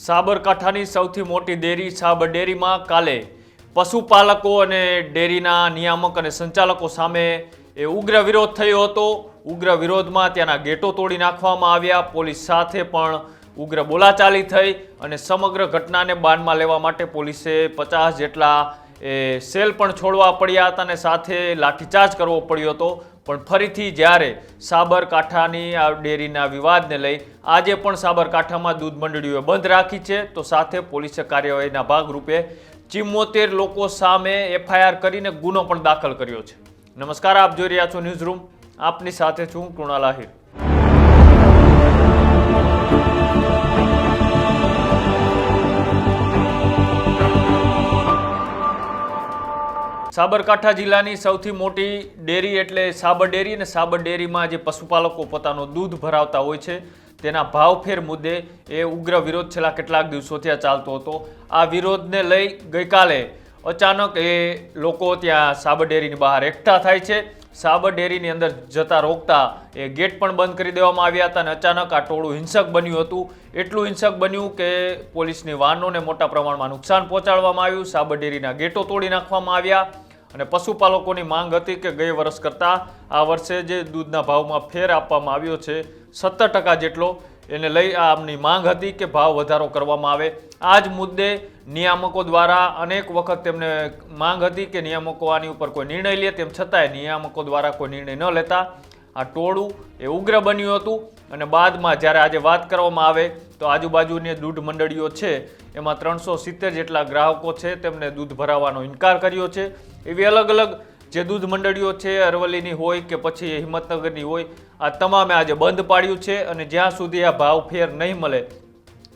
સાબરકાંઠાની સૌથી મોટી ડેરી સાબર ડેરીમાં કાલે પશુપાલકો અને ડેરીના નિયામક અને સંચાલકો સામે ઉગ્ર વિરોધ થયો હતો. ઉગ્ર વિરોધમાં ત્યાંના ગેટો તોડી નાખવામાં આવ્યા. પોલીસ સાથે પણ ઉગ્ર બોલાચાલી થઈ અને સમગ્ર ઘટનાને બાનમાં લેવા માટે પોલીસે 50 જેટલા સેલ પણ છોડવા પડ્યા હતા અને સાથે લાઠીચાર્જ કરવો પડ્યો હતો. પણ ફરીથી જ્યારે સાબરકાંઠાની આ ડેરીના વિવાદને લઈ આજે પણ સાબરકાંઠામાં દૂધ મંડળીઓએ બંધ રાખી છે, તો સાથે પોલીસે કાર્યવાહીના ભાગરૂપે 74 લોકો સામે FIR કરીને ગુનો પણ દાખલ કર્યો છે. નમસ્કાર, આપ જોઈ રહ્યા છો ન્યૂઝ રૂમ. આપની સાથે છું કૃણાલ આહિર. સાબરકાંઠા જિલ્લાની સૌથી મોટી ડેરી એટલે સાબર ડેરી, અને સાબર ડેરીમાં જે પશુપાલકો પોતાનું દૂધ ભરાવતા હોય છે તેના ભાવફેર મુદ્દે ઉગ્ર વિરોધ છેલ્લા કેટલાક દિવસોથી ચાલતો હતો. આ વિરોધને લઈ ગઈકાલે અચાનક લોકો ત્યાં સાબર ડેરીની બહાર એકઠા થાય છે. સાબર ડેરીની અંદર જતા રોકતા ગેટ પણ બંધ કરી દેવામાં આવ્યા હતા અને અચાનક આ ટોળું હિંસક બન્યું હતું. એટલું હિંસક બન્યું કે પોલીસની વાહનોને મોટા પ્રમાણમાં નુકસાન પહોંચાડવામાં આવ્યું. સાબર ડેરીના ગેટો તોડી નાખવામાં આવ્યા અને પશુપાલકોની માંગ હતી કે ગઈ વર્ષ કરતાં આ વર્ષે જે દૂધના ભાવમાં ફેર આપવામાં આવ્યો છે 70% જેટલો, એને લઈ આમની માંગ હતી કે ભાવ વધારો કરવામાં આવે. આ જ મુદ્દે નિયામકો દ્વારા અનેક વખત તેમને માંગ હતી કે નિયામકો આની ઉપર કોઈ નિર્ણય લે, તેમ છતાંય નિયામકો દ્વારા કોઈ નિર્ણય ન લેતા આ ટોળું ઉગ્ર બન્યું હતું. અને બાદમાં જ્યારે આજે વાત કરવામાં આવે તો આજુબાજુની દૂધ મંડળીઓ છે એમાં 370 જેટલા ગ્રાહકો છે તેમને દૂધ ભરાવવાનો ઇનકાર કર્યો છે. એવી અલગ અલગ જે દૂધ મંડળીઓ છે, અરવલ્લીની હોય કે પછી હિંમતનગરની હોય, આ તમામે આજે બંધ પાડ્યું છે અને જ્યાં સુધી આ ભાવ ફેર નહીં મળે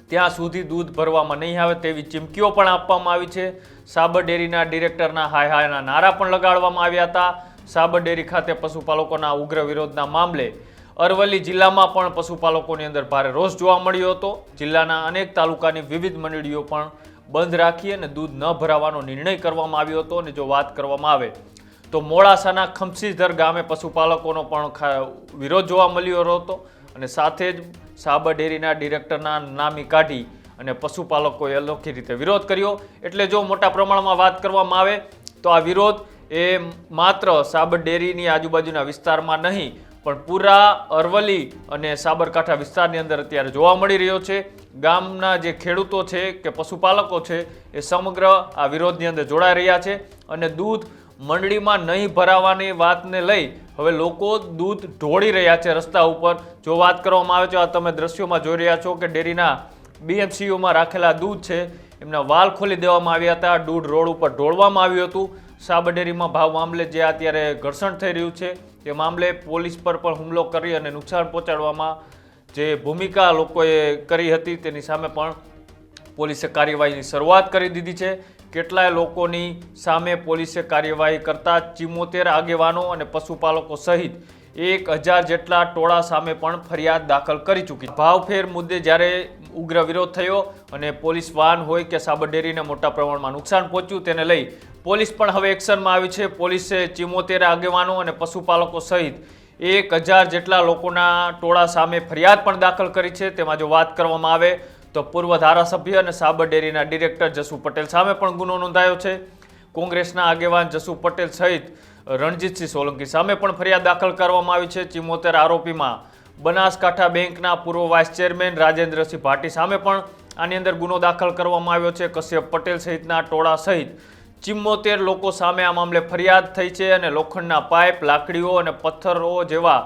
ત્યાં સુધી દૂધ ભરવામાં નહીં આવે તેવી ચીમકીઓ પણ આપવામાં આવી છે. સાબર ડેરીના ડિરેક્ટરના હાય હાયના નારા પણ લગાડવામાં આવ્યા હતા. સાબર ડેરી ખાતે પશુપાલકોના ઉગ્ર વિરોધના મામલે અરવલ્લી જિલ્લામાં પણ પશુપાલકોની અંદર ભારે રોષ જોવા મળ્યો હતો. જિલ્લાના અનેક તાલુકાની વિવિધ મંડળીઓ પણ બંધ રાખી અને દૂધ ન ભરાવાનો નિર્ણય કરવામાં આવ્યો હતો. અને જો વાત કરવામાં આવે તો મોડાસાના ખમસીધર ગામે પશુપાલકોનો પણ વિરોધ જોવા મળ્યો હતો અને સાથે જ સાબર ડેરીના ડિરેક્ટરના નામી કાઢી અને પશુપાલકોએ અનોખી રીતે વિરોધ કર્યો. એટલે જો મોટા પ્રમાણમાં વાત કરવામાં આવે તો આ વિરોધ માત્ર સાબર ડેરીની આજુબાજુના વિસ્તારમાં નહીં પણ પૂરા અરવલ્લી અને સાબરકાંઠા વિસ્તારની અંદર અત્યારે જોવા મળી રહ્યો છે. ગામના જે ખેડૂતો છે કે પશુપાલકો છે એ સમગ્ર આ વિરોધની અંદર જોડાઈ રહ્યા છે અને દૂધ મંડળીમાં નહીં ભરાવાની વાતને લઈ હવે લોકો દૂધ ઢોળી રહ્યા છે રસ્તા ઉપર. જો વાત કરવામાં આવે તો આ તમે દ્રશ્યોમાં જોઈ રહ્યા છો કે ડેરીના BMCUમાં રાખેલા દૂધ છે એમના વાલ ખોલી દેવામાં આવ્યા હતા. દૂધ રોડ ઉપર ઢોળવામાં આવ્યું હતું. સાબર ડેરીમાં ભાવ મામલે જે અત્યારે ઘર્ષણ થઈ રહ્યું છે તે મામલે પોલીસ પર પણ હુમલો કરી અને નુકસાન પહોંચાડવામાં જે ભૂમિકા લોકોએ કરી હતી તેની સામે પણ પોલીસે કાર્યવાહીની શરૂઆત કરી દીધી છે. કેટલાય લોકોની સામે પોલીસે કાર્યવાહી કરતા 74 આગેવાનો અને પશુપાલકો સહિત 1000 જેટલા ટોળા સામે પણ ફરિયાદ દાખલ કરી ચૂકી. ભાવફેર મુદ્દે જ્યારે ઉગ્ર વિરોધ થયો અને પોલીસ વાહન હોય કે સાબર ડેરીને મોટા પ્રમાણમાં નુકસાન પહોંચ્યું તેને લઈ પોલીસ પણ હવે એક્શનમાં આવી છે. પોલીસે 74 આગેવાનો અને પશુપાલકો સહિત 1000 જેટલા લોકોના ટોળા સામે ફરિયાદ પણ દાખલ કરી છે. તેમાં જો વાત કરવામાં આવે તો પૂર્વ ધારાસભ્ય અને સાબર ડેરીના ડિરેક્ટર જસુ પટેલ સામે પણ ગુનો નોંધાયો છે. કોંગ્રેસના આગેવાન જસુ પટેલ સહિત રણજીતસિંહ સોલંકી સામે પણ ફરિયાદ દાખલ કરવામાં આવી છે. 74 આરોપીમાં બનાસકાંઠા બેંકના પૂર્વ વાઇસ ચેરમેન રાજેન્દ્રસિંહ ભાટી સામે પણ આની અંદર ગુનો દાખલ કરવામાં આવ્યો છે. કશ્યપ પટેલ સહિતના ટોળા સહિત 74 લોકો સામે આ મામલે ફરિયાદ થઈ છે અને લોખંડના પાઇપ, લાકડીઓ અને પથ્થરો જેવા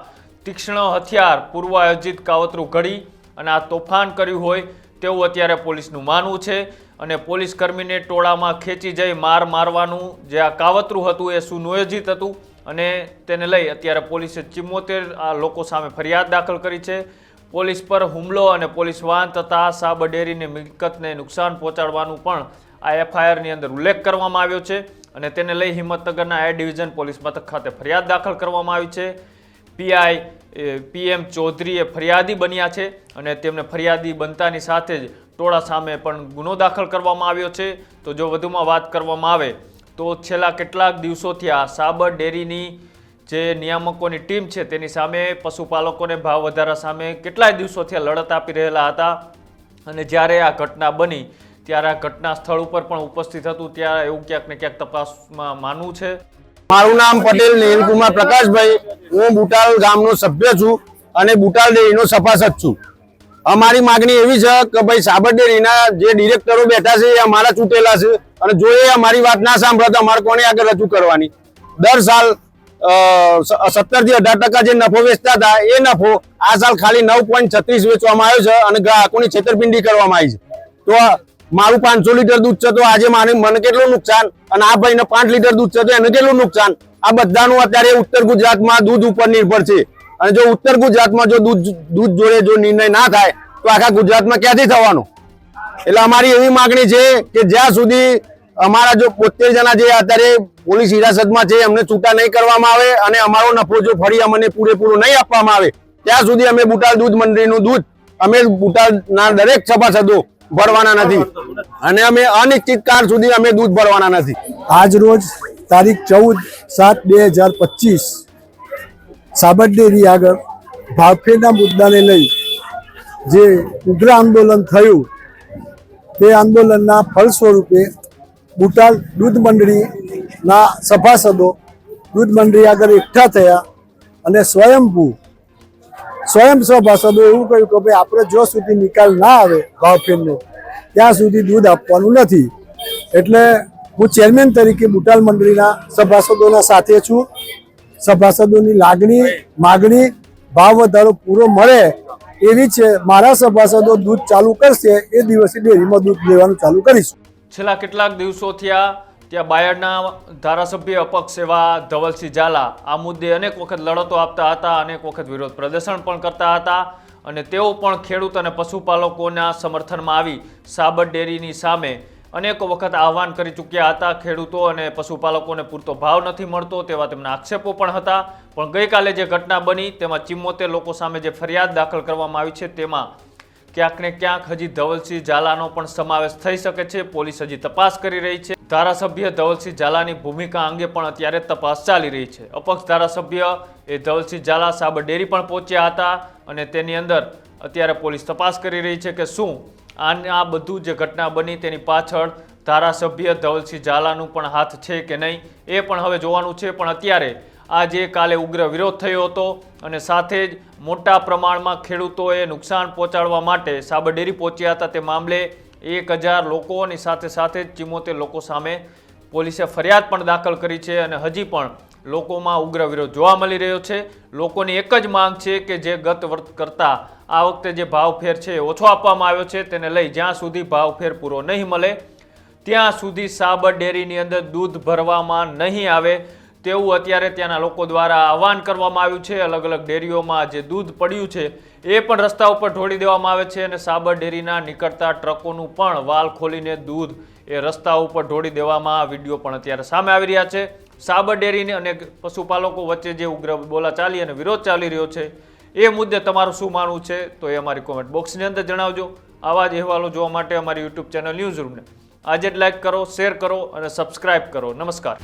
તીક્ષ્ણ હથિયાર પૂર્વ આયોજિત કાવતરું ઘડી અને આ તોફાન કર્યું હોય તેવું અત્યારે પોલીસનું માનવું છે. અને પોલીસ કર્મીને ટોળામાં ખેંચી જઈ મારવાનું જે આ કાવતરું હતું એ સુનિયોજિત હતું અને તેને લઈ અત્યારે પોલીસે 74 આ લોકો સામે ફરિયાદ દાખલ કરી છે. પોલીસ પર હુમલો અને પોલીસ વાહન તથા સાબર ડેરીની મિલકતને નુકસાન પહોંચાડવાનું પણ આ FIRની અંદર ઉલ્લેખ કરવામાં આવ્યો છે અને તેને લઈ હિંમતનગરના A ડિવિઝન પોલીસ મથક ખાતે ફરિયાદ દાખલ કરવામાં આવી છે. PM ચૌધરીએ ફરિયાદી બન્યા છે અને તેમને ફરિયાદી બનતાની સાથે જ ટોળા સામે પણ ગુનો દાખલ કરવામાં આવ્યો છે. તો જો વધુમાં વાત કરવામાં આવે તો છેલ્લા કેટલાક દિવસોથી આ સાબર ડેરીની જે નિયામકોની ટીમ છે તેની સામે પશુપાલકોને ભાવ વધારા સામે કેટલાય દિવસોથી લડત આપી રહેલા હતા અને જ્યારે આ ઘટના બની ત્યારે આ ઘટના સ્થળ ઉપર પણ ઉપસ્થિત હતું, ત્યાં એવું ક્યાંક ને ક્યાંક તપાસમાં માનવું છે. મારું નામ પટેલ નીલકુમાર પ્રકાશભાઈ, હું બુટાલ ગામનો સભ્ય છું અને બુટાલ ડેરીનો સભાસદ છું. અમારી માગણી એવી છે કે ભાઈ સાબર ડેરીના જે ડિરેક્ટરો બેઠા છે એ અમારા ચૂંટેલા છે અને જો એ અમારી વાત ના સાંભળે તો અમારે કોને આગળ રજૂ કરવાની. દર સાલ 17 થી 18% જે નફો વેચતા હતા એ નફો આ સાલ ખાલી 9.36 વેચવામાં આવ્યો છે અને ગ્રાહકોની છેતરપિંડી કરવામાં આવી છે. તો મારું 500 લીટર દૂધ છે તો આજે મને કેટલું નુકસાન અને આ ભાઈને 5 લીટર દૂધ છે તો એને કેટલું નુકસાન. આ બધાનું અત્યારે ઉત્તર ગુજરાતમાં દૂધ ઉપર નિર્ભર છે અને જો ઉત્તર ગુજરાતમાં જો દૂધ જોડે જો નિર્ણય ના થાય તો આખા ગુજરાતમાં ક્યાંથી થવાનો. એટલે અમારી એવી માગણી છે કે જ્યાં સુધી અમારા જો 72 જણા જે અત્યારે પોલીસ હિરાસતમાં છે એમને છૂટા નહીં કરવામાં આવે અને અમારો નફો જો ફરી અમને પૂરેપૂરો નહીં આપવામાં આવે ત્યાં સુધી અમે બુટાલ દૂધ મંડળીનું દૂધ અમે બુટાલના દરેક સભાસદો ભરવાના નથી અને અમે અનિશ્ચિત કાળ સુધી અમે દૂધ ભરવાના નથી. આજ રોજ તારીખ 14/7/2025 સાબર ડેરી આગળ ભાવફેરના મુદ્દાને લઈ જે ઉગ્ર આંદોલન થયું તે આંદોલનના ફળ સ્વરૂપે બુટાલ દૂધ મંડળીના સભાસદો દૂધ મંડળી આગળ એકઠા થયા અને સ્વયં સભાસદો એવું કહ્યું કે ભાઈ આપણે જો સુધી નિકાલ ના આવે ભાવફેરનો ત્યાં સુધી દૂધ આપવાનું નથી. એટલે હું ચેરમેન તરીકે બુટાલ મંડળીના સભાસદોના સાથે છું. સભાસદોની માગણી ભાવ વધારો પૂરો મળે એવી છે. મારા સભાસદો દૂધ ચાલુ કરશે એ દિવસે ડેરીમાં દૂધ લેવાનું ચાલુ કરીશું. છેલ્લા કેટલાક દિવસો થયા ત્યાં બાયડના ધારાસભ્ય અપક્ષ એવા ધવલસિંહ ઝાલા આ મુદ્દે અનેક વખત લડતો આપતા હતા, અનેક વખત વિરોધ પ્રદર્શન પણ કરતા હતા અને તેઓ પણ ખેડૂત અને પશુપાલકોના સમર્થનમાં આવી સાબર ડેરીની સામે અનેક વખત આહવાન કરી ચૂક્યા હતા. ખેડૂતો અને પશુપાલકોને પૂરતો ભાવ નથી મળતો તેવા તેમના આક્ષેપો પણ હતા. પણ ગઈકાલે જે ઘટના બની તેમાં 74 લોકો સામે જે ફરિયાદ દાખલ કરવામાં આવી છે તેમાં ક્યાંક ને ક્યાંક હજી ધવલસિંહ ઝાલાનો પણ સમાવેશ થઈ શકે છે. પોલીસ હજી તપાસ કરી રહી છે. ધારાસભ્ય ધવલસિંહ ઝાલાની ભૂમિકા અંગે પણ અત્યારે તપાસ ચાલી રહી છે. અપક્ષ ધારાસભ્ય એ ધવલસિંહ ઝાલા સાબર ડેરી પણ પહોંચ્યા હતા અને તેની અંદર અત્યારે પોલીસ તપાસ કરી રહી છે કે શું આ બધું જે ઘટના બની તેની પાછળ ધારાસભ્ય ધવલસિંહ ઝાલાનું પણ હાથ છે કે નહીં એ પણ હવે જોવાનું છે. પણ અત્યારે આજે કાલે ઉગ્ર વિરોધ થયો હતો અને સાથે જ મોટા પ્રમાણમાં ખેડૂતોએ નુકસાન પહોંચાડવા માટે સાબર ડેરી પહોંચ્યા હતા. તે મામલે 1000 લોકોની સાથે સાથે 74 લોકો સામે પોલીસે ફરિયાદ પણ દાખલ કરી છે અને હજી પણ લોકોમાં ઉગ્ર વિરોધ જોવા મળી રહ્યો છે. લોકોની એક જ માંગ છે કે જે ગત વર્ષ કરતાં આ વખતે જે ભાવફેર છે એ ઓછો આપવામાં આવ્યો છે તેને લઈ જ્યાં સુધી ભાવફેર પૂરો નહીં મળે ત્યાં સુધી સાબર ડેરીની અંદર દૂધ ભરવામાં નહીં આવે તેવું અત્યારે ત્યાંના લોકો દ્વારા આહવાન કરવામાં આવ્યું છે. અલગ અલગ ડેરીઓમાં જે દૂધ પડ્યું છે એ પણ રસ્તા ઉપર ઢોળી દેવામાં આવે છે અને સાબર ડેરીના નીકળતા ટ્રકોનું પણ વાલ ખોલીને દૂધ એ રસ્તા ઉપર ઢોળી દેવામાં વિડીયો પણ અત્યારે સામે આવી રહ્યા છે. સાબર ડેરીને અને પશુપાલકો વચ્ચે જે ઉગ્ર બોલાચાલી અને વિરોધ ચાલી રહ્યો છે એ મુદ્દે તમારું શું માનવું છે તો એ અમારી કોમેન્ટ બોક્સની અંદર જણાવજો. આવા જ અહેવાલો જોવા માટે અમારી યુટ્યુબ ચેનલ ન્યૂઝ રૂમને આજે જ લાઈક કરો, શેર કરો અને સબસ્ક્રાઇબ કરો. નમસ્કાર.